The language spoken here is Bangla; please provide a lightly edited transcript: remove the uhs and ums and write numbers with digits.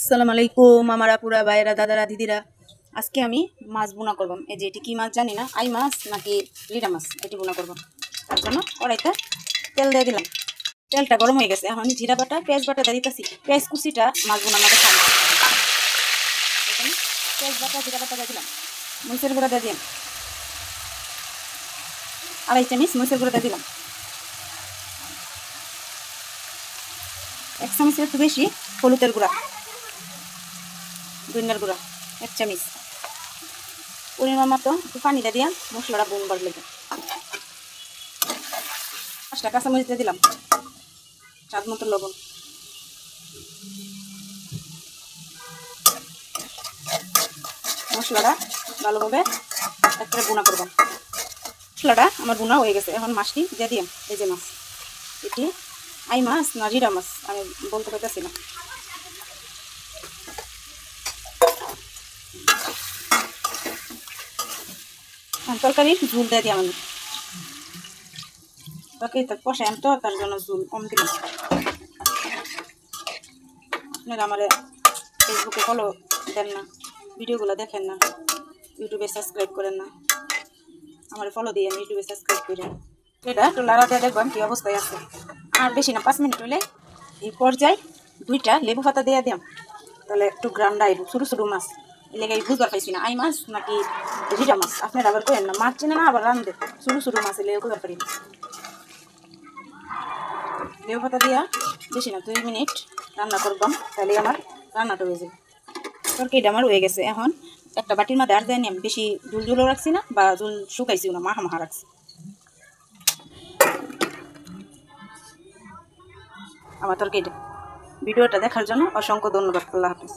আসসালামু আলাইকুম আমার আপুরা ভাইরা দাদারা দিদিরা। আজকে আমি মাছ বোনা করব। এই যে এটি কি মাছ জানি না, আই মাছ নাকি রিডা মাছ, এটি বোনা করব। তার জন্য কড়াইতে তেল দিয়ে দিলাম। তেলটা গরম হয়ে গেছে, এখন জিরা বাটা পেঁয়াজ বাটা দিয়ে দিতেছি। পেঁয়াজ কুচিটা মাছ বোনার মতো খাবো। এখানে পেঁয়াজ বাটা জিরা বাটা দিয়ে দিলাম। মরিচের গুঁড়া দিয়ে দিলাম, 2.5 চামচ মরিচের গুঁড়া দিয়ে দিলাম। 1 চামচের একটু বেশি হলুদের গুঁড়া, ধনিয়ার গুঁড়া 1 চামচ। পরিমাণ মতো একটু পানি দিয়ে দিয়া মশলাটা বোনবার লেগে 5টা কাঁচামরিচ দিয়ে দিলাম, স্বাদ মতো লবণ। মশলাটা ভালোভাবে একটা বোনা করব। মশলাটা আমার বোনা হয়ে গেছে, এখন মাছটি দিয়ে দিলাম। এই যে মাছ, এটি আই মাছ না জিরা মাছ আমি বলতে পারতেছি না। তরকারির ঝুল দিয়ে দিলাম আমি, তরকারি তো কষাই তো, তার জন্য ঝুল কম দিলাম। আপনারা আমার ফেসবুকে ফলো দেন না, ভিডিওগুলো দেখেন না, ইউটিউবে সাবস্ক্রাইব করেন না। আমার ফলো দিয়ে আমি ইউটিউবে সাবস্ক্রাইব করেন। এটা একটু লাড়া দিয়ে দেখবেন কী অবস্থায় আছে। আর বেশি না, 5 মিনিট হইলে এই পর্যায়ে 2টা লেবু পাতা দিয়ে দিলাম, তাহলে একটু গ্রান্ডা আইব। ছোটো ছোটো মাছ এলাকায় বুঝবার পাইছি না, আই মাছ নাকি রিটা মাছ। আপনারা আবার করেন না, মাছ চেনে না আবার রান্ধে। ছোটো ছোটো মাছ এলে বুঝতে পারি। লেবু পাতা দিয়া বেশি না 2 মিনিট রান্না করবাম, তাহলে আমার রান্নাটা হয়ে যাবে। তরকারিটা আমার হয়ে গেছে। এখন একটা বাটির মধ্যে আর দেয়নি, আমি বেশি ঝুল ঝুলও রাখছি না বা ঝুল শুকাইছিও না, মাখা মাখা রাখছি। আমার তরকারিটা ভিডিওটা দেখার জন্য অসংখ্য ধন্যবাদ। আল্লাহ হাফিজ।